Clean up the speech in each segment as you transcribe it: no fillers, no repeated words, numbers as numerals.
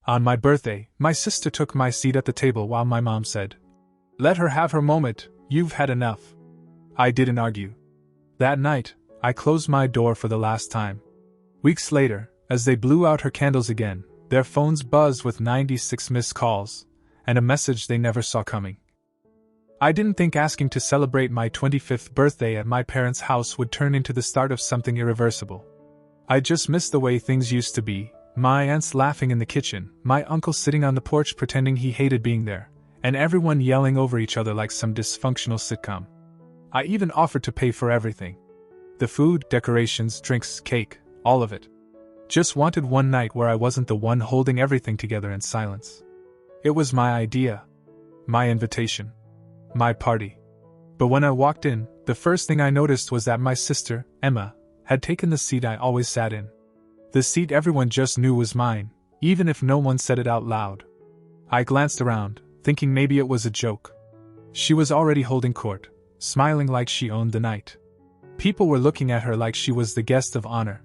On my birthday, my sister took my seat at the table while my mom said, "Let her have her moment, you've had enough." I didn't argue. That night, I closed my door for the last time. Weeks later, as they blew out her candles again, their phones buzzed with 96 missed calls, and a message they never saw coming. I didn't think asking to celebrate my 25th birthday at my parents' house would turn into the start of something irreversible. I just missed the way things used to be, my aunts laughing in the kitchen, my uncle sitting on the porch pretending he hated being there, and everyone yelling over each other like some dysfunctional sitcom. I even offered to pay for everything. The food, decorations, drinks, cake, all of it. Just wanted one night where I wasn't the one holding everything together in silence. It was my idea. My invitation. My party. But when I walked in, the first thing I noticed was that my sister, Emma, had taken the seat I always sat in. The seat everyone just knew was mine, even if no one said it out loud. I glanced around, thinking maybe it was a joke. She was already holding court, smiling like she owned the night. People were looking at her like she was the guest of honor.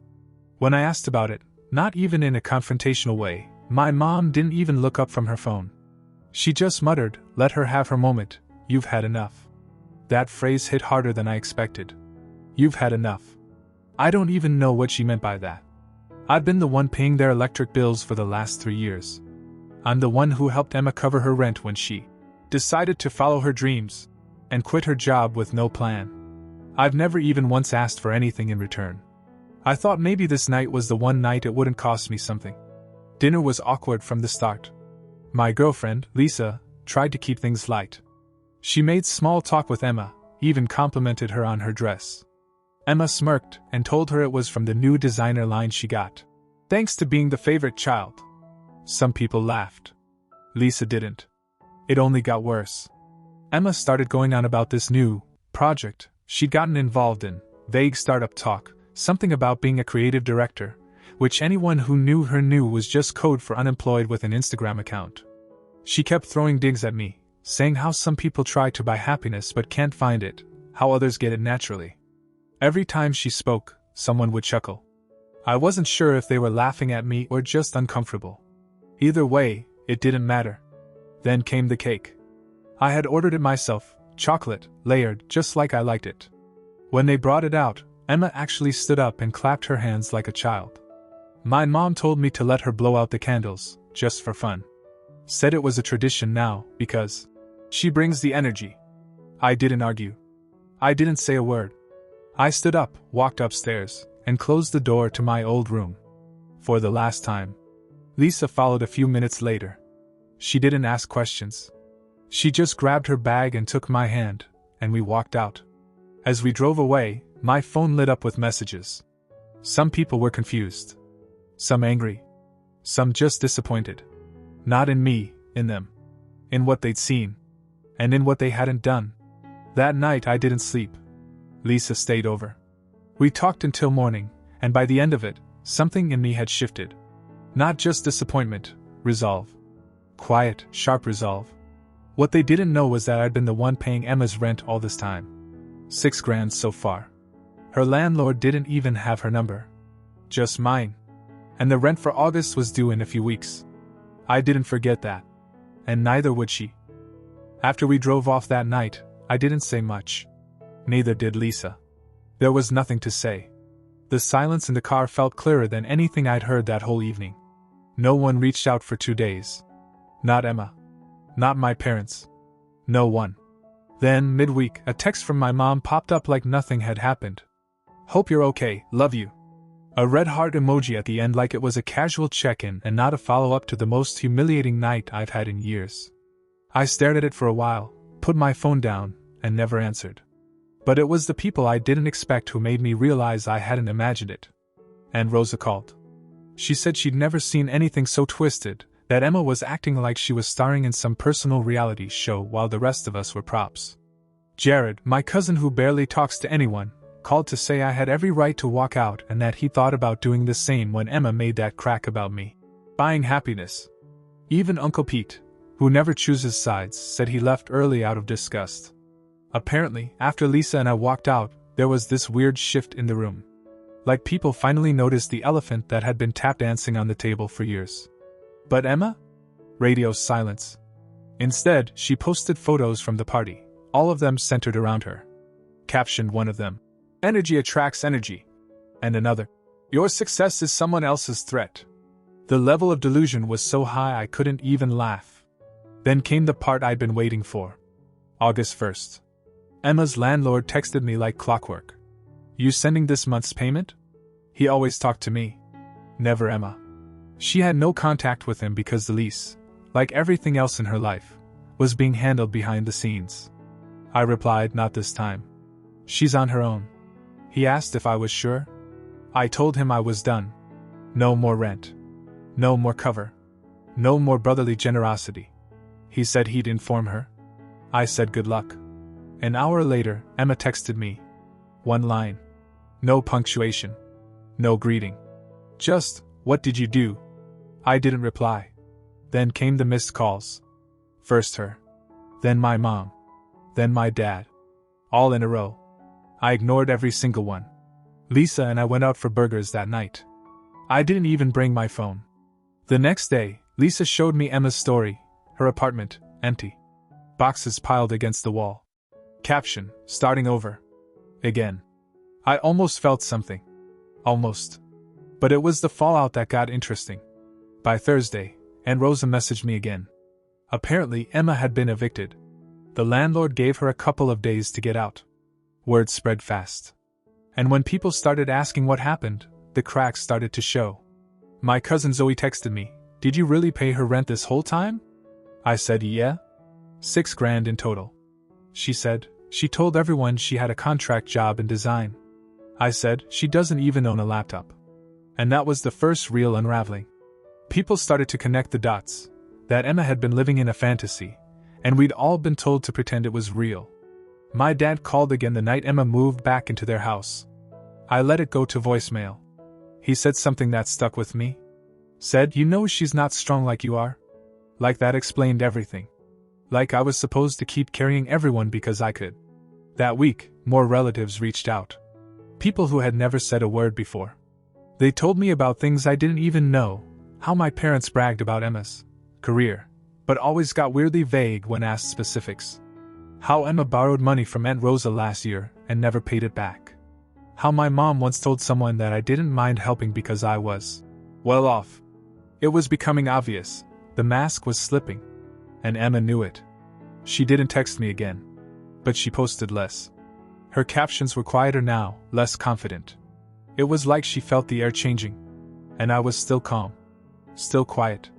When I asked about it, not even in a confrontational way, my mom didn't even look up from her phone. She just muttered, "Let her have her moment, you've had enough." That phrase hit harder than I expected. You've had enough. I don't even know what she meant by that. I'd been the one paying their electric bills for the last 3 years. I'm the one who helped Emma cover her rent when she decided to follow her dreams and quit her job with no plan. I've never even once asked for anything in return. I thought maybe this night was the one night it wouldn't cost me something. Dinner was awkward from the start. My girlfriend, Lisa, tried to keep things light. She made small talk with Emma, even complimented her on her dress. Emma smirked and told her it was from the new designer line she got, thanks to being the favorite child. Some people laughed. Lisa didn't. It only got worse. Emma started going on about this new project she'd gotten involved in, vague startup talk, something about being a creative director, which anyone who knew her knew was just code for unemployed with an Instagram account. She kept throwing digs at me, saying how some people try to buy happiness but can't find it, how others get it naturally. Every time she spoke, someone would chuckle. I wasn't sure if they were laughing at me or just uncomfortable. Either way, it didn't matter. Then came the cake. I had ordered it myself, chocolate, layered, just like I liked it. When they brought it out, Emma actually stood up and clapped her hands like a child. My mom told me to let her blow out the candles, just for fun. Said it was a tradition now, because she brings the energy. I didn't argue. I didn't say a word. I stood up, walked upstairs, and closed the door to my old room. For the last time. Lisa followed a few minutes later. She didn't ask questions. She just grabbed her bag and took my hand, and we walked out. As we drove away, my phone lit up with messages. Some people were confused. Some angry. Some just disappointed. Not in me, in them. In what they'd seen. And in what they hadn't done. That night I didn't sleep. Lisa stayed over. We talked until morning, and by the end of it, something in me had shifted. Not just disappointment, resolve. Quiet, sharp resolve. What they didn't know was that I'd been the one paying Emma's rent all this time. $6,000 so far. Her landlord didn't even have her number. Just mine. And the rent for August was due in a few weeks. I didn't forget that. And neither would she. After we drove off that night, I didn't say much. Neither did Lisa. There was nothing to say. The silence in the car felt clearer than anything I'd heard that whole evening. No one reached out for 2 days. Not Emma. Not my parents. No one. Then, midweek, a text from my mom popped up like nothing had happened. "Hope you're okay, love you." A red heart emoji at the end like it was a casual check-in and not a follow-up to the most humiliating night I've had in years. I stared at it for a while, put my phone down, and never answered. But it was the people I didn't expect who made me realize I hadn't imagined it. And Rosa called. She said she'd never seen anything so twisted, that Emma was acting like she was starring in some personal reality show while the rest of us were props. Jared, my cousin who barely talks to anyone, called to say I had every right to walk out and that he thought about doing the same when Emma made that crack about me buying happiness. Even Uncle Pete, who never chooses sides, said he left early out of disgust. Apparently, after Lisa and I walked out, there was this weird shift in the room. Like people finally noticed the elephant that had been tap dancing on the table for years. But Emma? Radio silence. Instead, she posted photos from the party, all of them centered around her. Captioned one of them, "Energy attracts energy." And another, "Your success is someone else's threat." The level of delusion was so high I couldn't even laugh. Then came the part I'd been waiting for. August 1st. Emma's landlord texted me like clockwork. "You sending this month's payment?" He always talked to me. Never Emma. She had no contact with him because the lease, like everything else in her life, was being handled behind the scenes. I replied, "Not this time. She's on her own." He asked if I was sure. I told him I was done. No more rent. No more cover. No more brotherly generosity. He said he'd inform her. I said good luck. An hour later, Emma texted me. One line. No punctuation. No greeting. Just, "What did you do?" I didn't reply. Then came the missed calls. First her. Then my mom. Then my dad. All in a row. I ignored every single one. Lisa and I went out for burgers that night. I didn't even bring my phone. The next day, Lisa showed me Emma's story, her apartment, empty. Boxes piled against the wall. Caption, "Starting over. Again." I almost felt something. Almost. But it was the fallout that got interesting. By Thursday, Aunt Rosa messaged me again. Apparently, Emma had been evicted. The landlord gave her a couple of days to get out. Word spread fast. And when people started asking what happened, the cracks started to show. My cousin Zoe texted me, "Did you really pay her rent this whole time?" I said, "Yeah. $6,000 in total." She said, "She told everyone she had a contract job in design." I said, "She doesn't even own a laptop." And that was the first real unraveling. People started to connect the dots, that Emma had been living in a fantasy, and we'd all been told to pretend it was real. My dad called again the night Emma moved back into their house. I let it go to voicemail. He said something that stuck with me. Said, "You know she's not strong like you are." Like that explained everything. Like I was supposed to keep carrying everyone because I could. That week, more relatives reached out. People who had never said a word before. They told me about things I didn't even know, how my parents bragged about Emma's career, but always got weirdly vague when asked specifics. How Emma borrowed money from Aunt Rosa last year and never paid it back. How my mom once told someone that I didn't mind helping because I was well off. It was becoming obvious, the mask was slipping. And Emma knew it. She didn't text me again. But she posted less. Her captions were quieter now, less confident. It was like she felt the air changing. And I was still calm. Still quiet.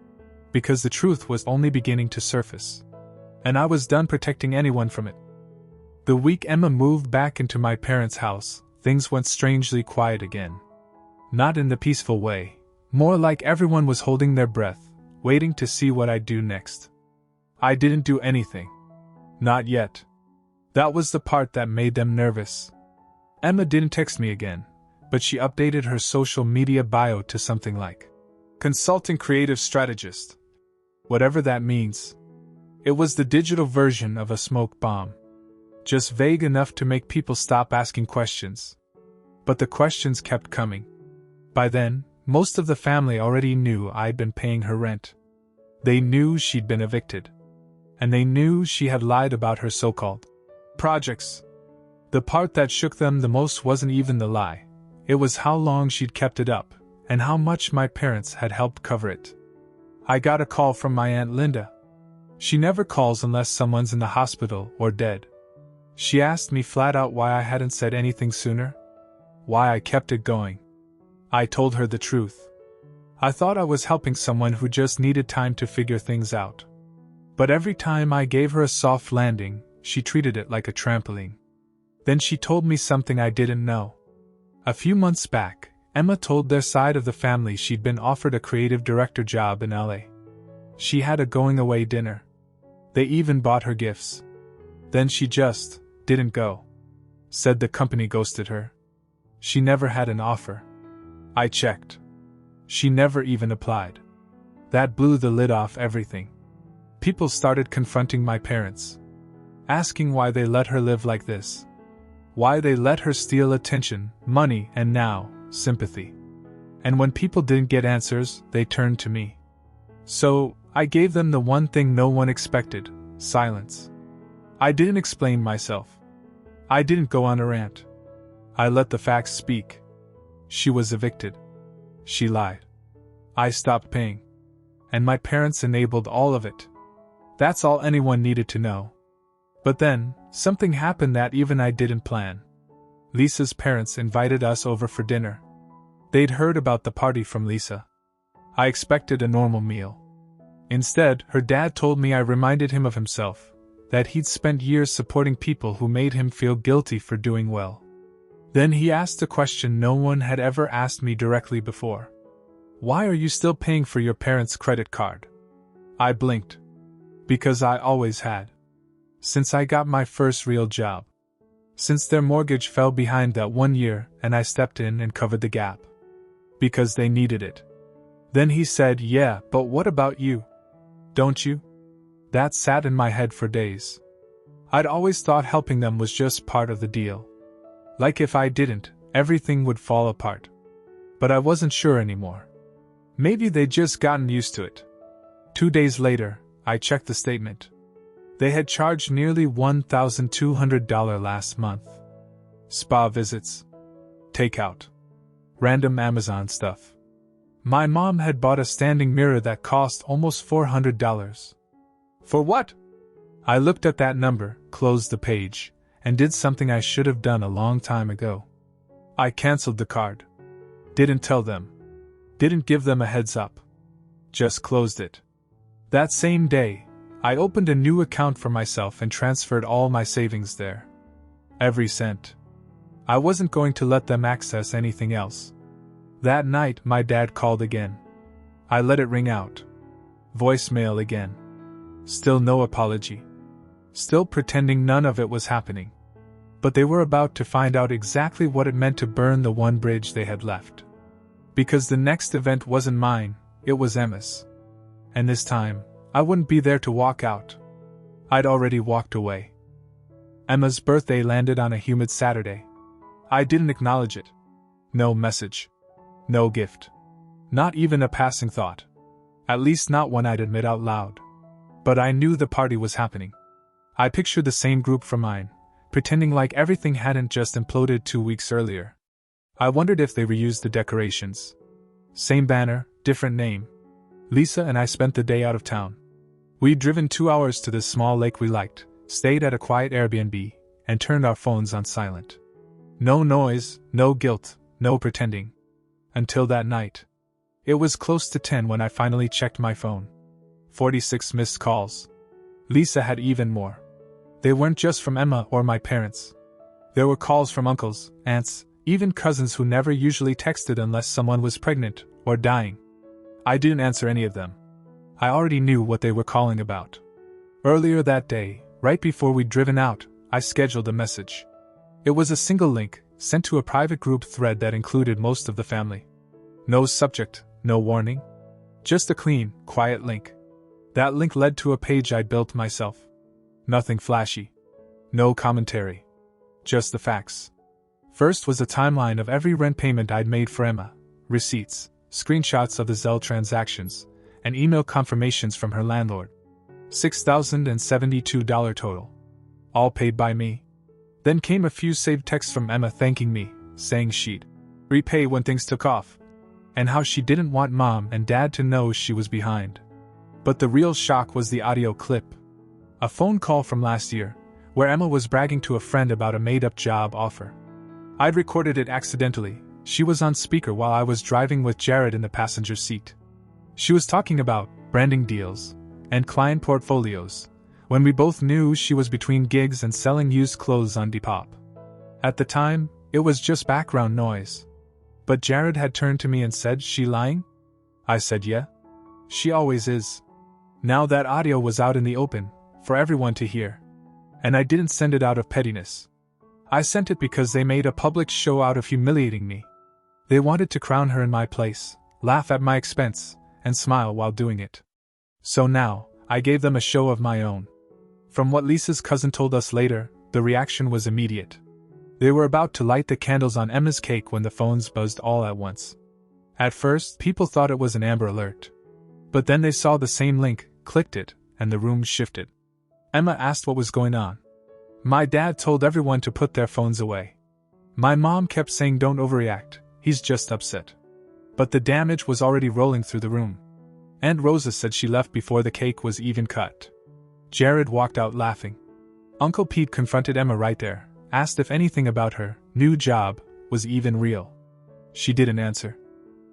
Because the truth was only beginning to surface. And I was done protecting anyone from it. The week Emma moved back into my parents' house, things went strangely quiet again. Not in the peaceful way, more like everyone was holding their breath, waiting to see what I'd do next. I didn't do anything. Not yet. That was the part that made them nervous. Emma didn't text me again, but she updated her social media bio to something like Consulting Creative Strategist. Whatever that means. It was the digital version of a smoke bomb. Just vague enough to make people stop asking questions. But the questions kept coming. By then, most of the family already knew I'd been paying her rent. They knew she'd been evicted. And they knew she had lied about her so-called projects. The part that shook them the most wasn't even the lie. It was how long she'd kept it up, and how much my parents had helped cover it. I got a call from my Aunt Linda. She never calls unless someone's in the hospital or dead. She asked me flat out why I hadn't said anything sooner. Why I kept it going. I told her the truth. I thought I was helping someone who just needed time to figure things out. But every time I gave her a soft landing, she treated it like a trampoline. Then she told me something I didn't know. A few months back, Emma told their side of the family she'd been offered a creative director job in LA. She had a going-away dinner. They even bought her gifts. Then she just didn't go. Said the company ghosted her. She never had an offer. I checked. She never even applied. That blew the lid off everything. People started confronting my parents. Asking why they let her live like this. Why they let her steal attention, money, and now, sympathy. And when people didn't get answers, they turned to me. So, I gave them the one thing no one expected: silence. I didn't explain myself. I didn't go on a rant. I let the facts speak. She was evicted. She lied. I stopped paying. And my parents enabled all of it. That's all anyone needed to know. But then, something happened that even I didn't plan. Lisa's parents invited us over for dinner. They'd heard about the party from Lisa. I expected a normal meal. Instead, her dad told me I reminded him of himself, that he'd spent years supporting people who made him feel guilty for doing well. Then he asked a question no one had ever asked me directly before. Why are you still paying for your parents' credit card? I blinked. Because I always had. Since I got my first real job. Since their mortgage fell behind that 1 year and I stepped in and covered the gap. Because they needed it. Then he said, yeah, but what about you? Don't you? That sat in my head for days. I'd always thought helping them was just part of the deal. Like if I didn't, everything would fall apart. But I wasn't sure anymore. Maybe they'd just gotten used to it. 2 days later, I checked the statement. They had charged nearly $1,200 last month. Spa visits. Takeout. Random Amazon stuff. My mom had bought a standing mirror that cost almost $400. For what? I looked at that number, closed the page, and did something I should have done a long time ago. I canceled the card. Didn't tell them. Didn't give them a heads up. Just closed it. That same day, I opened a new account for myself and transferred all my savings there. Every cent. I wasn't going to let them access anything else. That night, my dad called again. I let it ring out. Voicemail again. Still no apology. Still pretending none of it was happening. But they were about to find out exactly what it meant to burn the one bridge they had left. Because the next event wasn't mine, it was Emma's. And this time, I wouldn't be there to walk out. I'd already walked away. Emma's birthday landed on a humid Saturday. I didn't acknowledge it. No message. No gift. Not even a passing thought. At least not one I'd admit out loud. But I knew the party was happening. I pictured the same group from mine, pretending like everything hadn't just imploded 2 weeks earlier. I wondered if they reused the decorations. Same banner, different name. Lisa and I spent the day out of town. We'd driven 2 hours to this small lake we liked, stayed at a quiet Airbnb, and turned our phones on silent. No noise, no guilt, no pretending. Until that night. It was close to 10 when I finally checked my phone. 46 missed calls. Lisa had even more. They weren't just from Emma or my parents. There were calls from uncles, aunts, even cousins who never usually texted unless someone was pregnant or dying. I didn't answer any of them. I already knew what they were calling about. Earlier that day, right before we'd driven out, I scheduled a message. It was a single link, sent to a private group thread that included most of the family. No subject, no warning. Just a clean, quiet link. That link led to a page I'd built myself. Nothing flashy. No commentary. Just the facts. First was a timeline of every rent payment I'd made for Emma, receipts, screenshots of the Zelle transactions, and email confirmations from her landlord. $6,072 total. All paid by me. Then came a few saved texts from Emma thanking me, saying she'd repay when things took off, and how she didn't want Mom and Dad to know she was behind. But the real shock was the audio clip. A phone call from last year, where Emma was bragging to a friend about a made-up job offer. I'd recorded it accidentally. She was on speaker while I was driving with Jared in the passenger seat. She was talking about branding deals and client portfolios, when we both knew she was between gigs and selling used clothes on Depop. At the time, it was just background noise. But Jared had turned to me and said, "She lying?" I said, "Yeah. She always is." Now that audio was out in the open, for everyone to hear. And I didn't send it out of pettiness. I sent it because they made a public show out of humiliating me. They wanted to crown her in my place, laugh at my expense, and smile while doing it. So now, I gave them a show of my own. From what Lisa's cousin told us later, the reaction was immediate. They were about to light the candles on Emma's cake when the phones buzzed all at once. At first, people thought it was an Amber Alert. But then they saw the same link, clicked it, and the room shifted. Emma asked what was going on. My dad told everyone to put their phones away. My mom kept saying don't overreact, he's just upset. But the damage was already rolling through the room. Aunt Rosa said she left before the cake was even cut. Jared walked out laughing. Uncle Pete confronted Emma right there, asked if anything about her new job was even real. She didn't answer.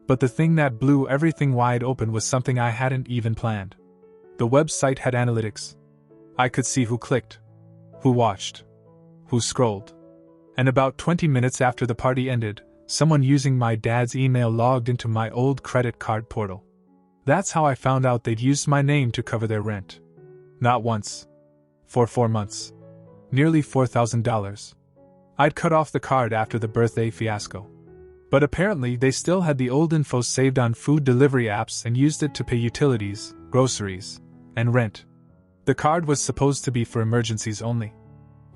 But the thing that blew everything wide open was something I hadn't even planned. The website had analytics. I could see who clicked, who watched, who scrolled. And about 20 minutes after the party ended, someone using my dad's email logged into my old credit card portal. That's how I found out they'd used my name to cover their rent. Not once. For 4 months. Nearly $4,000. I'd cut off the card after the birthday fiasco. But apparently they still had the old info saved on food delivery apps and used it to pay utilities, groceries, and rent. The card was supposed to be for emergencies only.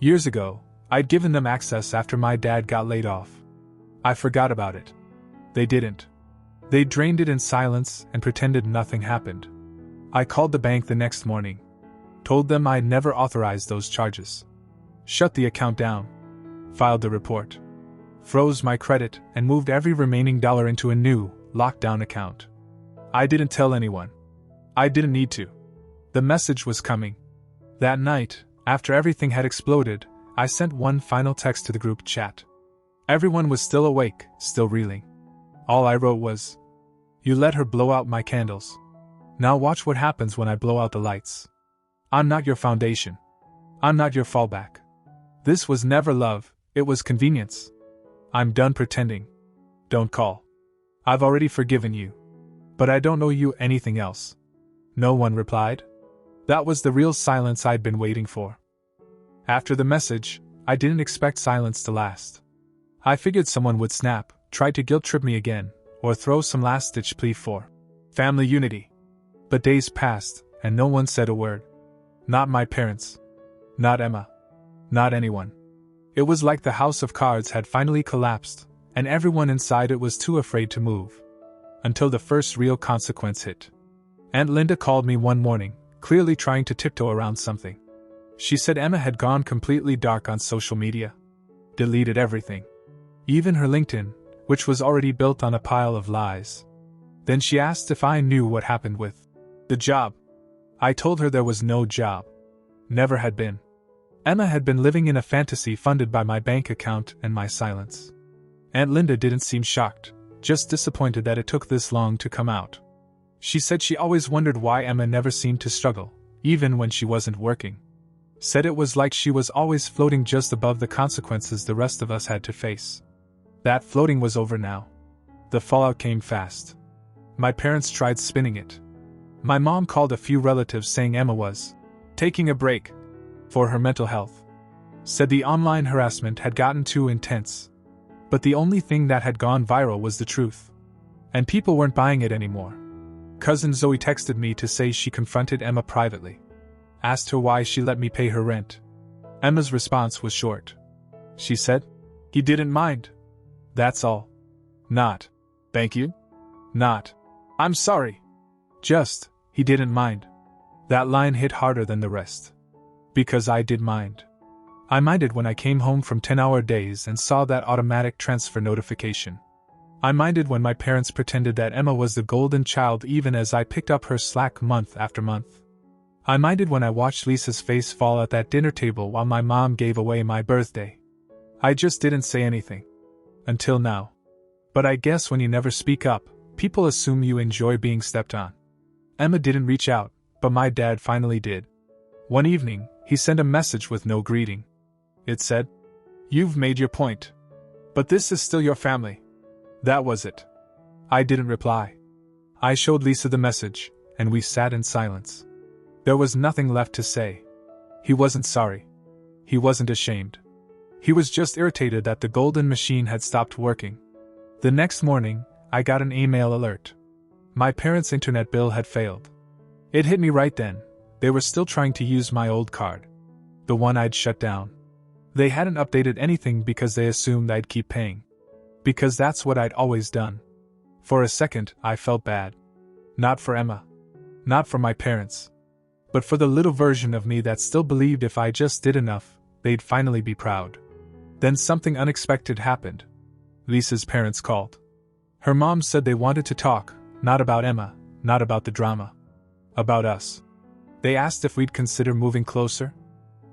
Years ago, I'd given them access after my dad got laid off. I forgot about it. They didn't. They drained it in silence and pretended nothing happened. I called the bank the next morning. Told them I'd never authorized those charges. Shut the account down. Filed the report. Froze my credit and moved every remaining dollar into a new, lockdown account. I didn't tell anyone. I didn't need to. The message was coming. That night, after everything had exploded, I sent one final text to the group chat. Everyone was still awake, still reeling. All I wrote was, "You let her blow out my candles. Now watch what happens when I blow out the lights. I'm not your foundation. I'm not your fallback. This was never love, it was convenience. I'm done pretending. Don't call. I've already forgiven you. But I don't owe you anything else." No one replied. That was the real silence I'd been waiting for. After the message, I didn't expect silence to last. I figured someone would snap, try to guilt-trip me again, or throw some last-ditch plea for family unity. But days passed, and no one said a word. Not my parents. Not Emma. Not anyone. It was like the house of cards had finally collapsed, and everyone inside it was too afraid to move. Until the first real consequence hit. Aunt Linda called me one morning, clearly trying to tiptoe around something. She said Emma had gone completely dark on social media. Deleted everything. Even her LinkedIn, which was already built on a pile of lies. Then she asked if I knew what happened with the job. I told her there was no job. Never had been. Emma had been living in a fantasy funded by my bank account and my silence. Aunt Linda didn't seem shocked, just disappointed that it took this long to come out. She said she always wondered why Emma never seemed to struggle, even when she wasn't working. Said it was like she was always floating just above the consequences the rest of us had to face. That floating was over now. The fallout came fast. My parents tried spinning it. My mom called a few relatives saying Emma was taking a break for her mental health. Said the online harassment had gotten too intense. But the only thing that had gone viral was the truth. And people weren't buying it anymore. Cousin Zoe texted me to say she confronted Emma privately. Asked her why she let me pay her rent. Emma's response was short. She said, "He didn't mind. That's all. Not, thank you. Not, I'm sorry. Just, he didn't mind." That line hit harder than the rest. Because I did mind. I minded when I came home from 10-hour days and saw that automatic transfer notification. I minded when my parents pretended that Emma was the golden child even as I picked up her slack month after month. I minded when I watched Lisa's face fall at that dinner table while my mom gave away my birthday. I just didn't say anything. Until now. But I guess when you never speak up, people assume you enjoy being stepped on. Emma didn't reach out, but my dad finally did. One evening, he sent a message with no greeting. It said, "You've made your point. But this is still your family." That was it. I didn't reply. I showed Lisa the message, and we sat in silence. There was nothing left to say. He wasn't sorry. He wasn't ashamed. He was just irritated that the golden machine had stopped working. The next morning, I got an email alert. My parents' internet bill had failed. It hit me right then. They were still trying to use my old card. The one I'd shut down. They hadn't updated anything because they assumed I'd keep paying. Because that's what I'd always done. For a second, I felt bad. Not for Emma. Not for my parents. But for the little version of me that still believed if I just did enough, they'd finally be proud. Then something unexpected happened. Lisa's parents called. Her mom said they wanted to talk, not about Emma, not about the drama. About us. They asked if we'd consider moving closer.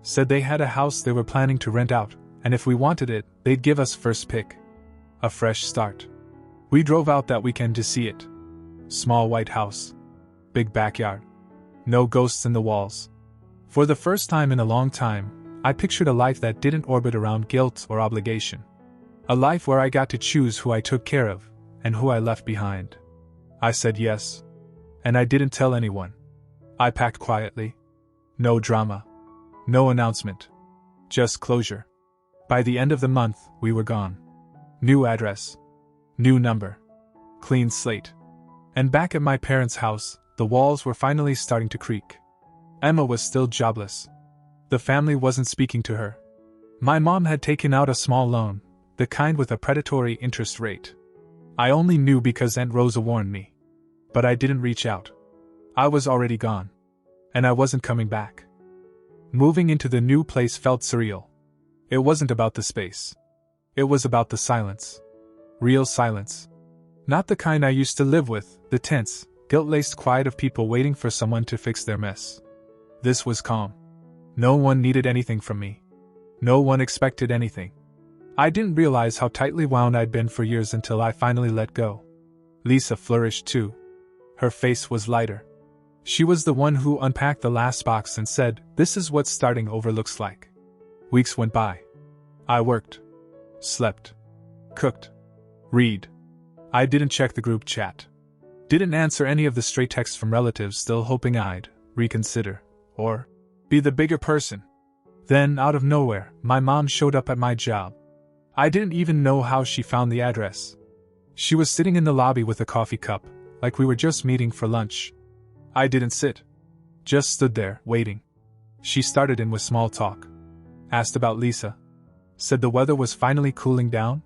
Said they had a house they were planning to rent out, and if we wanted it, they'd give us first pick. A fresh start. We drove out that weekend to see it. Small white house. Big backyard. No ghosts in the walls. For the first time in a long time, I pictured a life that didn't orbit around guilt or obligation. A life where I got to choose who I took care of, and who I left behind. I said yes. And I didn't tell anyone. I packed quietly. No drama. No announcement. Just closure. By the end of the month, we were gone. New address. New number. Clean slate. And back at my parents' house, the walls were finally starting to creak. Emma was still jobless. The family wasn't speaking to her. My mom had taken out a small loan, the kind with a predatory interest rate. I only knew because Aunt Rosa warned me. But I didn't reach out. I was already gone. And I wasn't coming back. Moving into the new place felt surreal. It wasn't about the space. It was about the silence. Real silence. Not the kind I used to live with, the tense, guilt-laced quiet of people waiting for someone to fix their mess. This was calm. No one needed anything from me. No one expected anything. I didn't realize how tightly wound I'd been for years until I finally let go. Lisa flourished too. Her face was lighter. She was the one who unpacked the last box and said, "This is what starting over looks like." Weeks went by. I worked. Slept. Cooked. Read. I didn't check the group chat. Didn't answer any of the stray texts from relatives still hoping I'd reconsider, or be the bigger person. Then, out of nowhere, my mom showed up at my job. I didn't even know how she found the address. She was sitting in the lobby with a coffee cup, like we were just meeting for lunch. I didn't sit. Just stood there, waiting. She started in with small talk. Asked about Lisa. Said the weather was finally cooling down.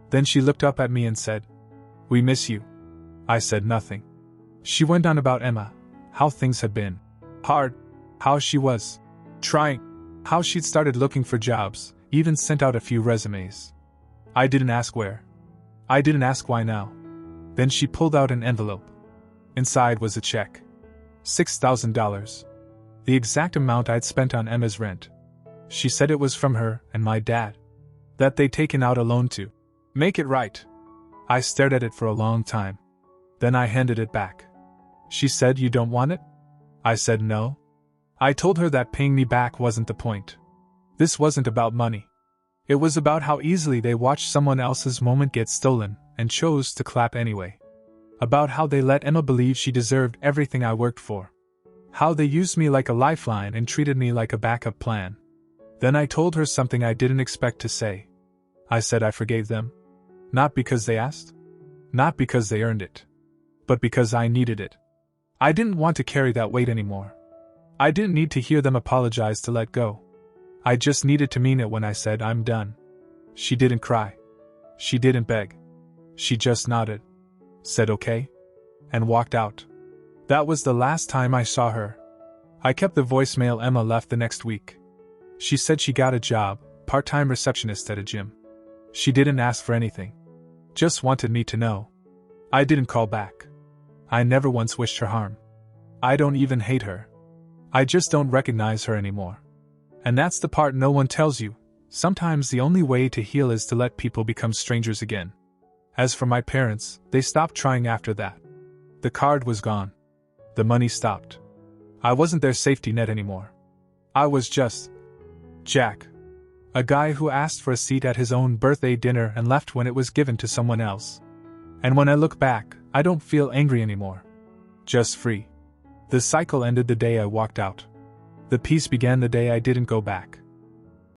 Then she looked up at me and said, "We miss you." I said nothing. She went on about Emma, how things had been hard, how she was trying, how she'd started looking for jobs, even sent out a few resumes. I didn't ask where. I didn't ask why now. Then she pulled out an envelope. Inside was a check. $6,000. The exact amount I'd spent on Emma's rent. She said it was from her and my dad. That they'd taken out a loan to make it right. I stared at it for a long time. Then I handed it back. She said, "You don't want it?" I said no. I told her that paying me back wasn't the point. This wasn't about money. It was about how easily they watched someone else's moment get stolen and chose to clap anyway. About how they let Emma believe she deserved everything I worked for. How they used me like a lifeline and treated me like a backup plan. Then I told her something I didn't expect to say. I said I forgave them. Not because they asked. Not because they earned it. But because I needed it. I didn't want to carry that weight anymore. I didn't need to hear them apologize to let go. I just needed to mean it when I said I'm done. She didn't cry. She didn't beg. She just nodded. Said okay. And walked out. That was the last time I saw her. I kept the voicemail Emma left the next week. She said she got a job, part-time receptionist at a gym. She didn't ask for anything. Just wanted me to know. I didn't call back. I never once wished her harm. I don't even hate her. I just don't recognize her anymore. And that's the part no one tells you. Sometimes the only way to heal is to let people become strangers again. As for my parents, they stopped trying after that. The card was gone. The money stopped. I wasn't their safety net anymore. I was just Jack. A guy who asked for a seat at his own birthday dinner and left when it was given to someone else. And when I look back, I don't feel angry anymore. Just free. The cycle ended the day I walked out. The peace began the day I didn't go back.